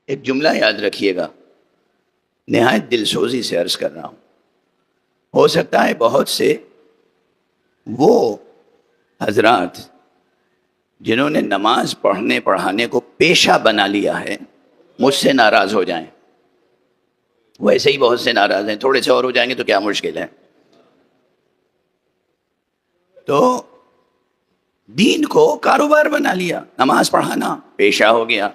ایک جملہ یاد رکھیے گا، نہایت دل سوزی سے عرض کر رہا ہوں. ہو سکتا ہے بہت سے وہ حضرات جنہوں نے نماز پڑھنے پڑھانے کو پیشہ بنا لیا ہے مجھ سے ناراض ہو جائیں. ویسے ہی بہت سے ناراض ہیں، تھوڑے سے اور ہو جائیں گے تو کیا مشکل ہے. تو دین کو کاروبار بنا لیا، نماز پڑھانا پیشہ ہو گیا.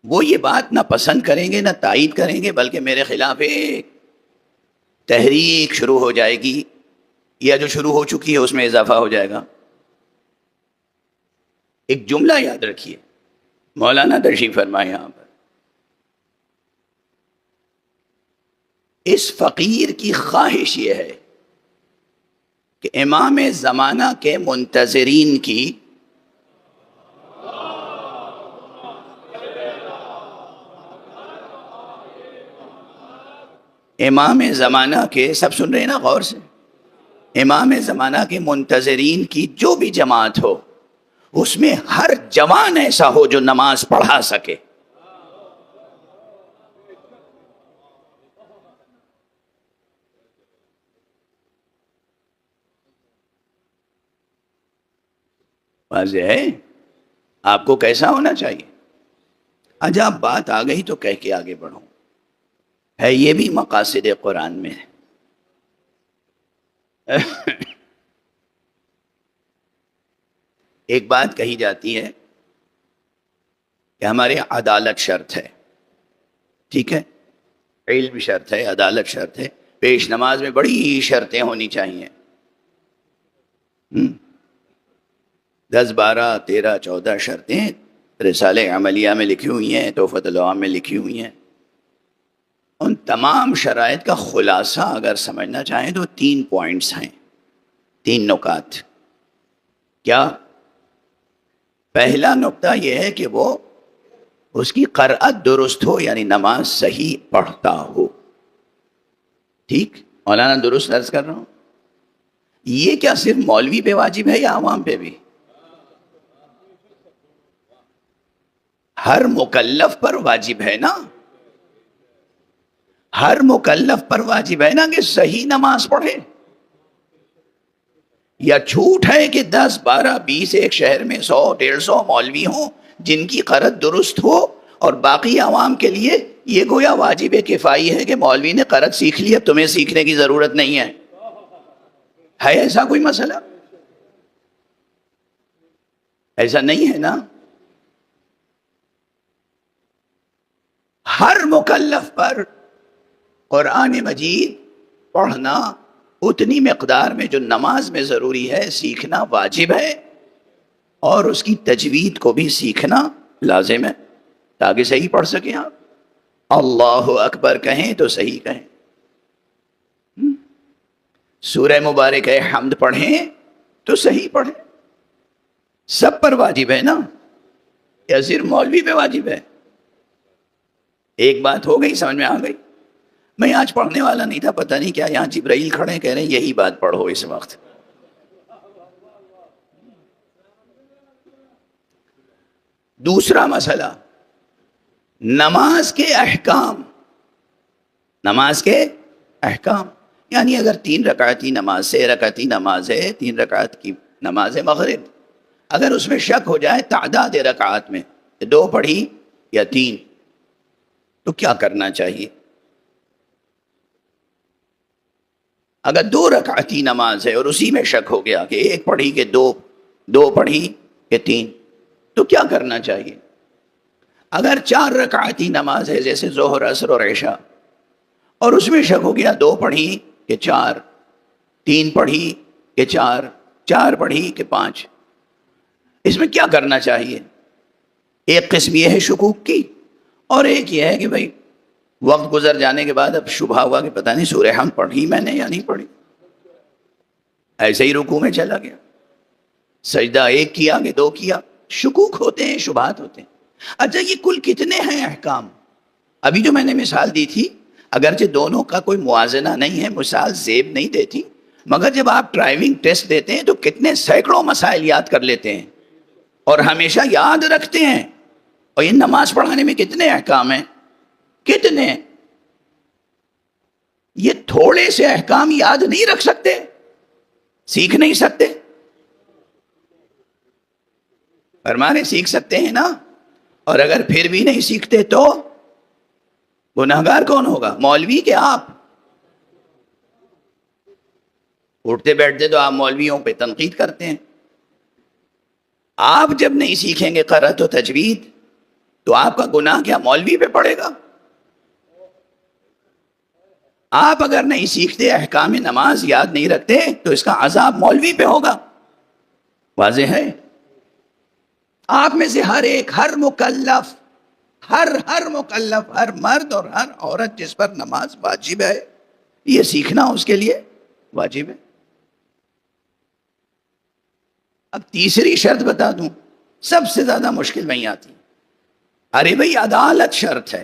وہ یہ بات نہ پسند کریں گے نہ تائید کریں گے، بلکہ میرے خلاف ایک تحریک شروع ہو جائے گی، یا جو شروع ہو چکی ہے اس میں اضافہ ہو جائے گا. ایک جملہ یاد رکھیے، مولانا تشریف فرمائے یہاں پر، اس فقیر کی خواہش یہ ہے کہ امام زمانہ کے منتظرین کی امام زمانہ کے، سب سن رہے ہیں نا غور سے، امام زمانہ کے منتظرین کی جو بھی جماعت ہو اس میں ہر جوان ایسا ہو جو نماز پڑھا سکے. واضح ہے آپ کو کیسا ہونا چاہیے. عجب بات آ گئی تو کہہ کے آگے بڑھو، ہے یہ بھی مقاصد قرآن میں ہے. ایک بات کہی جاتی ہے کہ ہمارے عدالت شرط ہے، ٹھیک ہے، علم شرط ہے، عدالت شرط ہے، پیش نماز میں بڑی شرطیں ہونی چاہیے. 10 12 13 14 شرطیں رسالہ عملیہ میں لکھی ہوئی ہیں، تحفۃ العوام میں لکھی ہوئی ہیں. ان تمام شرائط کا خلاصہ اگر سمجھنا چاہیں تو 3 پوائنٹس ہیں، 3 نکات. کیا؟ پہلا نقطہ یہ ہے کہ وہ اس کی قرأت درست ہو، یعنی نماز صحیح پڑھتا ہو. ٹھیک مولانا درست عرض کر رہا ہوں. یہ کیا صرف مولوی پہ واجب ہے یا عوام پہ بھی؟ ہر مکلف پر واجب ہے نا، ہر مکلف پر واجب ہے نا کہ صحیح نماز پڑھے. یا جھوٹ ہے کہ 10 12 20 ایک شہر میں 100 150 مولوی ہوں جن کی قرأت درست ہو، اور باقی عوام کے لیے یہ گویا واجب کفائی ہے کہ مولوی نے قرأت سیکھ لی، اب تمہیں سیکھنے کی ضرورت نہیں ہے. ہے ایسا کوئی مسئلہ؟ ایسا نہیں ہے نا. ہر مکلف پر قرآن مجید پڑھنا اتنی مقدار میں جو نماز میں ضروری ہے سیکھنا واجب ہے، اور اس کی تجوید کو بھی سیکھنا لازم ہے تاکہ صحیح پڑھ سکیں. آپ اللہ اکبر کہیں تو صحیح کہیں، سورہ مبارک ہے حمد پڑھیں تو صحیح پڑھیں. سب پر واجب ہے نا، یا صرف مولوی پہ واجب ہے؟ ایک بات ہو گئی، سمجھ میں آ گئی. میں آج پڑھنے والا نہیں تھا، پتہ نہیں کیا یہاں جبرائیل کھڑے کہہ رہے ہیں یہی بات پڑھو اس وقت. دوسرا مسئلہ، نماز کے احکام. نماز کے احکام یعنی اگر 3 رکعتی نماز سے رکعتی نماز ہے، 3 رکعت کی نماز مغرب، اگر اس میں شک ہو جائے تعداد رکعات میں 2 پڑھی یا 3، تو کیا کرنا چاہیے؟ اگر 2 رکعتی نماز ہے اور اسی میں شک ہو گیا کہ 1 پڑھی کہ 2 پڑھی کہ 3، تو کیا کرنا چاہیے؟ اگر 4 رکعتی نماز ہے جیسے ظہر عصر اور عشاء، اور اس میں شک ہو گیا 2 پڑھی کہ 4، 3 پڑھی کہ 4، 4 پڑھی کہ 5، اس میں کیا کرنا چاہیے؟ ایک قسم یہ ہے شکوک کی، اور ایک یہ ہے کہ بھائی وقت گزر جانے کے بعد اب شبہ ہوا کہ پتہ نہیں سورہ حمد پڑھی میں نے یا نہیں پڑھی، ایسے ہی رکوع میں چلا گیا، سجدہ 1 کیا کہ 2 کیا. شکوک ہوتے ہیں، شبہات ہوتے ہیں. اچھا یہ کل کتنے ہیں احکام؟ ابھی جو میں نے مثال دی تھی اگرچہ دونوں کا کوئی موازنہ نہیں ہے، مثال زیب نہیں دیتی، مگر جب آپ ڈرائیونگ ٹیسٹ دیتے ہیں تو کتنے سینکڑوں مسائل یاد کر لیتے ہیں اور ہمیشہ یاد رکھتے ہیں اور یہ نماز پڑھانے میں کتنے احکام ہیں، کتنے، یہ تھوڑے سے احکام یاد نہیں رکھ سکتے، سیکھ نہیں سکتے؟ فرمانے سیکھ سکتے ہیں نا، اور اگر پھر بھی نہیں سیکھتے تو گناہگار کون ہوگا؟ مولوی کہ آپ؟ اٹھتے بیٹھتے تو آپ مولویوں پہ تنقید کرتے ہیں. آپ جب نہیں سیکھیں گے قرأت و تجوید تو آپ کا گناہ کیا مولوی پہ پڑے گا؟ آپ اگر نہیں سیکھتے، احکام نماز یاد نہیں رکھتے، تو اس کا عذاب مولوی پہ ہوگا. واضح ہے؟ آپ میں سے ہر ایک، ہر مکلف، ہر مکلف، ہر مرد اور ہر عورت جس پر نماز واجب ہے، یہ سیکھنا اس کے لیے واجب ہے. اب تیسری شرط بتا دوں، سب سے زیادہ مشکل وہیں آتی. ارے بھائی عدالت شرط ہے.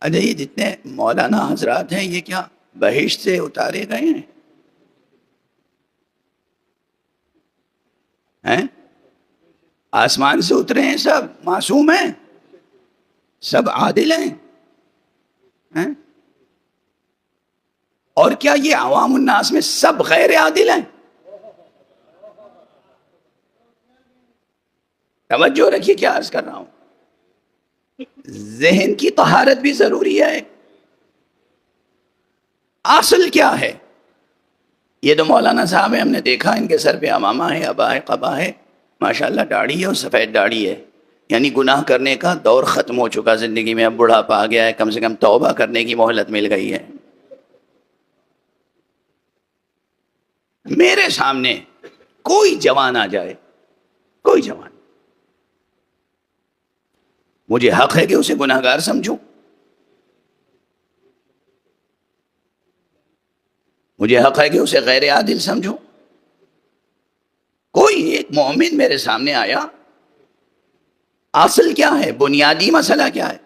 اچھا یہ جتنے مولانا حضرات ہیں یہ کیا بہشت سے اتارے گئے ہیں؟ آسمان سے اترے ہیں؟ سب معصوم ہیں؟ سب عادل ہیں؟ اور کیا یہ عوام الناس میں سب غیر عادل ہیں؟ توجہ رکھیے کیا عرض کر رہا ہوں. ذہن کی طہارت بھی ضروری ہے. اصل کیا ہے؟ یہ تو مولانا صاحب ہیں، ہم نے دیکھا ان کے سر پہ عمامہ ہے، عبا ہے، قبا ہے، ماشاءاللہ داڑھی ہے اور سفید داڑھی ہے، یعنی گناہ کرنے کا دور ختم ہو چکا زندگی میں، اب بڑھاپا آ گیا ہے، کم سے کم توبہ کرنے کی مہلت مل گئی ہے. میرے سامنے کوئی جوان آ جائے، کوئی جوان، مجھے حق ہے کہ اسے گناہگار سمجھوں، مجھے حق ہے کہ اسے غیر عادل سمجھوں. کوئی ایک مومن میرے سامنے آیا، اصل کیا ہے؟ بنیادی مسئلہ کیا ہے؟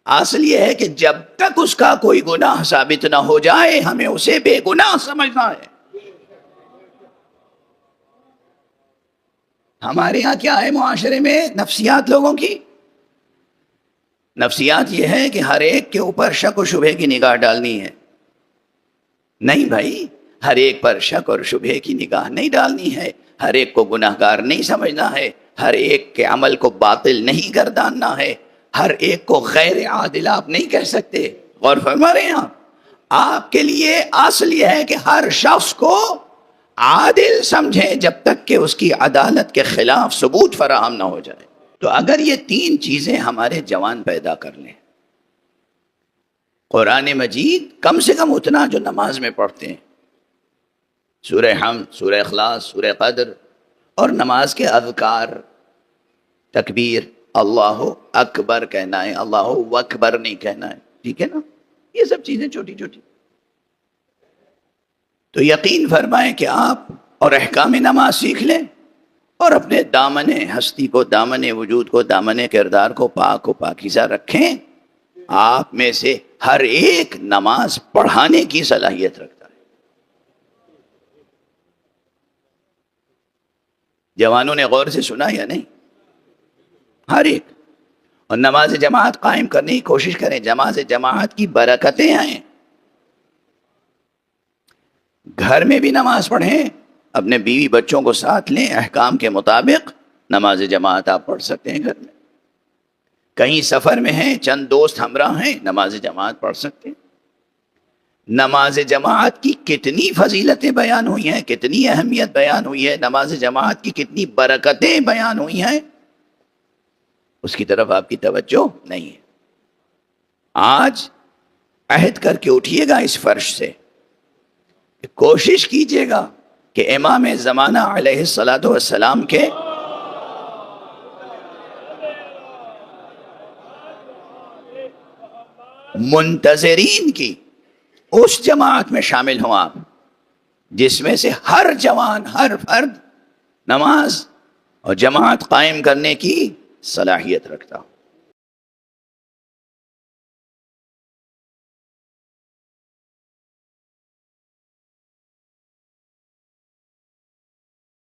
اصل یہ ہے کہ جب تک اس کا کوئی گناہ ثابت نہ ہو جائے ہمیں اسے بے گناہ سمجھنا ہے. ہمارے ہاں کیا ہے معاشرے میں نفسیات لوگوں کی؟ نفسیات یہ ہے کہ ہر ایک کے اوپر شک و شبہے کی نگاہ ڈالنی ہے. نہیں بھائی، ہر ایک پر شک اور شبہے کی نگاہ نہیں ڈالنی ہے، ہر ایک کو گناہگار نہیں سمجھنا ہے، ہر ایک کے عمل کو باطل نہیں گرداننا ہے، ہر ایک کو غیر عادل آپ نہیں کہہ سکتے. غور فرما رہے ہیں آپ کے لیے اصل یہ ہے کہ ہر شخص کو عادل سمجھیں جب تک کہ اس کی عدالت کے خلاف ثبوت فراہم نہ ہو جائے. تو اگر یہ تین چیزیں ہمارے جوان پیدا کر لیں، قرآن مجید کم سے کم اتنا جو نماز میں پڑھتے ہیں، سورہ حمد، سورہ اخلاص، سورہ قدر، اور نماز کے اذکار، تکبیر، اللہ اکبر کہنا ہے، اللہ اکبر نہیں کہنا ہے، ٹھیک ہے نا؟ یہ سب چیزیں چھوٹی چھوٹی، تو یقین فرمائیں کہ آپ اور احکام نماز سیکھ لیں اور اپنے دامن ہستی کو، دامن وجود کو، دامن کردار کو پاک و پاکیزہ رکھیں. آپ میں سے ہر ایک نماز پڑھانے کی صلاحیت رکھتا ہے. جوانوں نے غور سے سنا یا نہیں؟ ہر ایک. اور نماز جماعت قائم کرنے کی کوشش کریں. نماز جماعت کی برکتیں آئیں. گھر میں بھی نماز پڑھیں، اپنے بیوی بچوں کو ساتھ لیں، احکام کے مطابق نماز جماعت آپ پڑھ سکتے ہیں گھر میں. کہیں سفر میں ہیں، چند دوست ہمراہ ہیں، نماز جماعت پڑھ سکتے ہیں. نماز جماعت کی کتنی فضیلتیں بیان ہوئی ہیں، کتنی اہمیت بیان ہوئی ہے، نماز جماعت کی کتنی برکتیں بیان ہوئی ہیں، اس کی طرف آپ کی توجہ نہیں ہے. آج عہد کر کے اٹھیے گا اس فرش سے، کوشش کیجئے گا کہ امام زمانہ علیہ السلام کے منتظرین کی اس جماعت میں شامل ہوں آپ، جس میں سے ہر جوان، ہر فرد نماز اور جماعت قائم کرنے کی صلاحیت رکھتا ہوں.